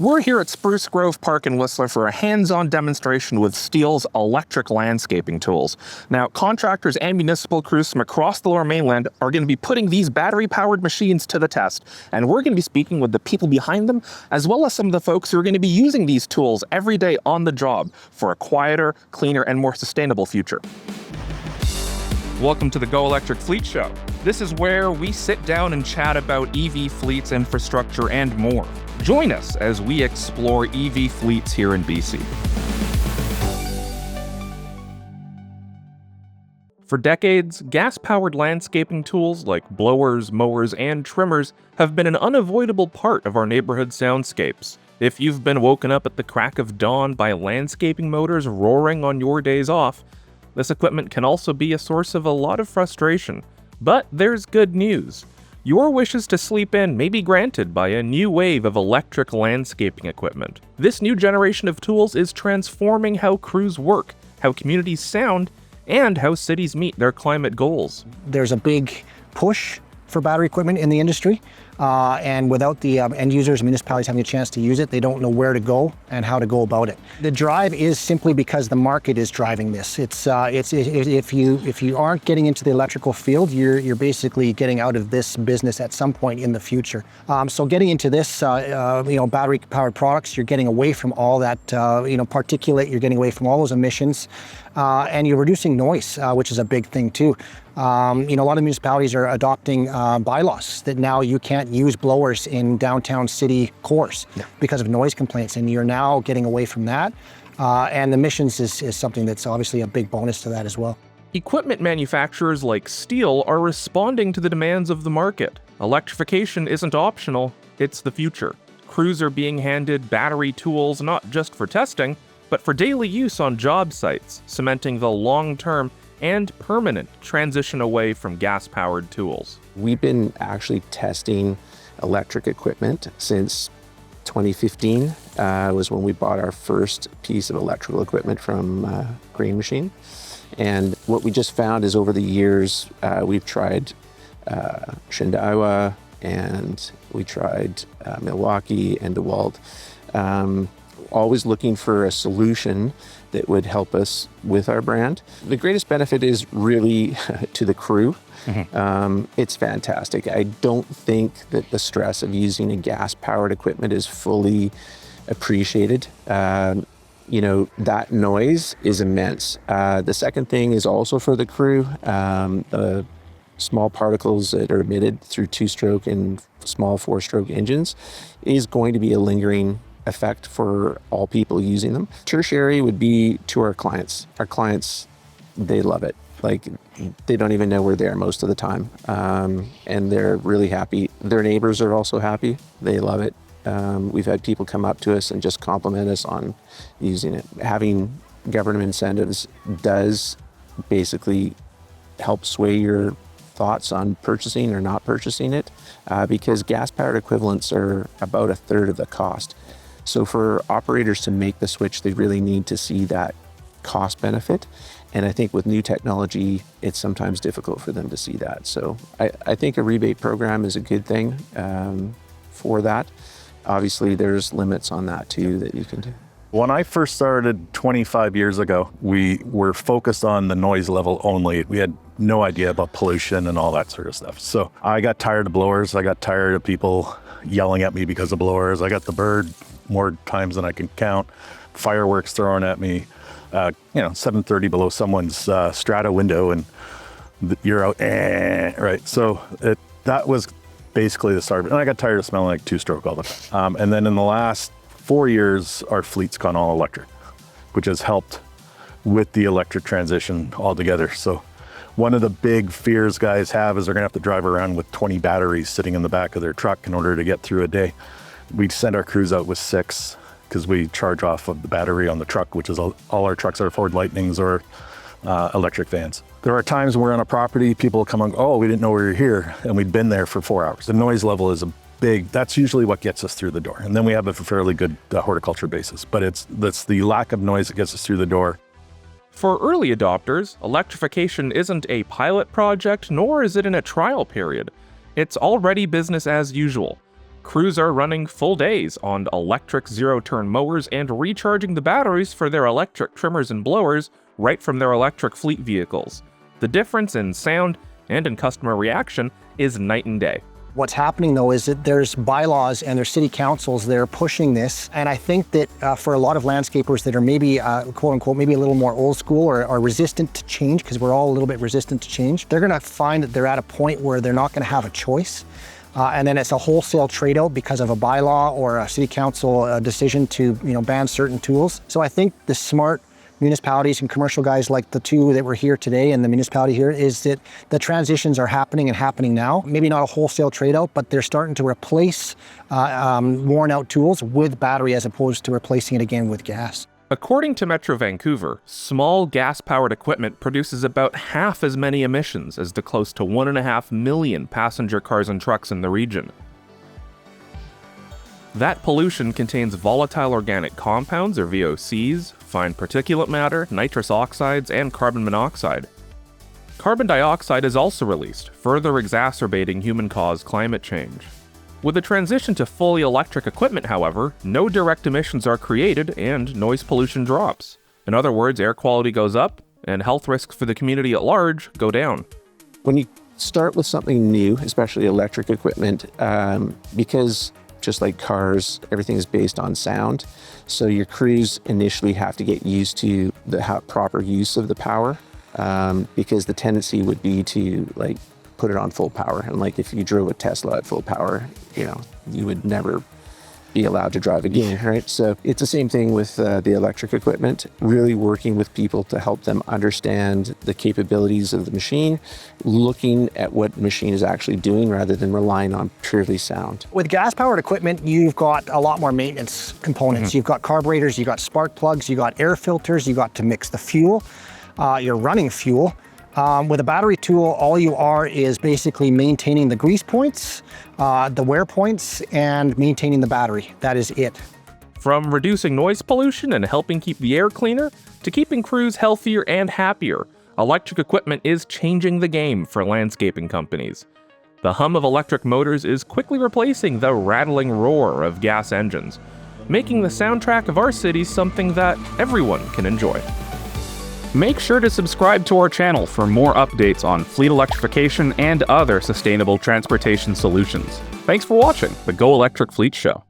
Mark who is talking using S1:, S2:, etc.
S1: We're here at Spruce Grove Park in Whistler for a hands-on demonstration with Stihl's electric landscaping tools. Now, contractors and municipal crews from across the Lower Mainland are going to be putting these battery-powered machines to the test, and we're going to be speaking with the people behind them, as well as some of the folks who are going to be using these tools every day on the job for a quieter, cleaner, and more sustainable future. Welcome to the Go Electric Fleet Show. This is where we sit down and chat about EV fleets, infrastructure, and more. Join us as we explore EV fleets here in BC. For decades, gas-powered landscaping tools like blowers, mowers, and trimmers have been an unavoidable part of our neighborhood soundscapes. If you've been woken up at the crack of dawn by landscaping motors roaring on your days off, this equipment can also be a source of a lot of frustration. But there's good news. Your wishes to sleep in may be granted by a new wave of electric landscaping equipment. This new generation of tools is transforming how crews work, how communities sound, and how cities meet their climate goals.
S2: There's a big push for battery equipment in the industry, and without the end users and municipalities having a chance to use it, they don't know where to go and how to go about it. The drive is simply because the market is driving this. If you aren't getting into the electrical field, you're basically getting out of this business at some point in the future. So getting into this, battery-powered products, you're getting away from all that, particulate. You're getting away from all those emissions, and you're reducing noise, which is a big thing too. A lot of municipalities are adopting bylaws that now you can't use blowers in downtown city cores because of noise complaints, and you're now getting away from that. And emissions is something that's obviously a big bonus to that as well.
S1: Equipment manufacturers like Stihl are responding to the demands of the market. Electrification isn't optional, it's the future. Crews are being handed battery tools not just for testing, but for daily use on job sites, cementing the long-term and permanent transition away from gas-powered tools.
S3: We've been actually testing electric equipment since 2015 was when we bought our first piece of electrical equipment from Green Machine. And what we just found is over the years, we've tried Shendawa, and we tried Milwaukee and DeWalt, always looking for a solution that would help us with our brand. The greatest benefit is really to the crew. Mm-hmm. It's fantastic. I don't think that the stress of using a gas-powered equipment is fully appreciated. That noise is immense. The second thing is also for the crew. The small particles that are emitted through two-stroke and small four-stroke engines is going to be a lingering effect for all people using them. Tertiary would be to our clients. Our clients, they love it. Like, they don't even know we're there most of the time. And they're really happy. Their neighbors are also happy. They love it. We've had people come up to us and just compliment us on using it. Having government incentives does basically help sway your thoughts on purchasing or not purchasing it, because gas-powered equivalents are about a third of the cost. So for operators to make the switch, they really need to see that cost benefit. And I think with new technology, it's sometimes difficult for them to see that. So I think a rebate program is a good thing for that. Obviously, there's limits on that too that you can do.
S4: When I first started 25 years ago, we were focused on the noise level only. We had no idea about pollution and all that sort of stuff. So I got tired of blowers. I got tired of people yelling at me because of blowers. I got the bird more times than I can count. Fireworks thrown at me, 7:30 below someone's strata window, and you're out, right? So that was basically the start of it. And I got tired of smelling like two-stroke all the time. And then in the last 4 years, our fleet's gone all electric, which has helped with the electric transition altogether. So one of the big fears guys have is they're gonna have to drive around with 20 batteries sitting in the back of their truck in order to get through a day. We send our crews out with 6 because we charge off of the battery on the truck, which is all our trucks are Ford Lightnings or electric vans. There are times when we're on a property, people will come and go, oh, we didn't know we were here, and we'd been there for 4 hours. The noise level is that's usually what gets us through the door. And then we have a fairly good horticulture basis, but that's the lack of noise that gets us through the door.
S1: For early adopters, electrification isn't a pilot project, nor is it in a trial period. It's already business as usual. Crews are running full days on electric zero-turn mowers and recharging the batteries for their electric trimmers and blowers right from their electric fleet vehicles. The difference in sound and in customer reaction is night and day.
S2: What's happening though is that there's bylaws and there's city councils that are pushing this. And I think that for a lot of landscapers that are maybe, quote unquote, maybe a little more old school or are resistant to change, because we're all a little bit resistant to change, they're gonna find that they're at a point where they're not gonna have a choice. And then it's a wholesale trade out because of a bylaw or a city council decision to ban certain tools. So I think the smart municipalities and commercial guys like the two that were here today and the municipality here is that the transitions are happening and happening now. Maybe not a wholesale trade out, but they're starting to replace worn out tools with battery as opposed to replacing it again with gas.
S1: According to Metro Vancouver, small gas-powered equipment produces about half as many emissions as the close to 1.5 million passenger cars and trucks in the region. That pollution contains volatile organic compounds, or VOCs, fine particulate matter, nitrous oxides, and carbon monoxide. Carbon dioxide is also released, further exacerbating human-caused climate change. With the transition to fully electric equipment, however, no direct emissions are created and noise pollution drops. In other words, air quality goes up, and health risks for the community at large go down.
S3: When you start with something new, especially electric equipment, because just like cars, everything is based on sound. So your crews initially have to get used to the proper use of the power, because the tendency would be to put it on full power. And if you drove a Tesla at full power, you would never be allowed to drive again, right? So it's the same thing with the electric equipment, really working with people to help them understand the capabilities of the machine, looking at what the machine is actually doing rather than relying on purely sound.
S2: With gas-powered equipment, you've got a lot more maintenance components. You've got carburetors, you've got spark plugs, you've got air filters, you've got to mix the fuel, you're running fuel. With a battery tool, all you are is basically maintaining the grease points, the wear points, and maintaining the battery. That is it.
S1: From reducing noise pollution and helping keep the air cleaner, to keeping crews healthier and happier, electric equipment is changing the game for landscaping companies. The hum of electric motors is quickly replacing the rattling roar of gas engines, making the soundtrack of our cities something that everyone can enjoy. Make sure to subscribe to our channel for more updates on fleet electrification and other sustainable transportation solutions. Thanks for watching the Go Electric Fleet Show.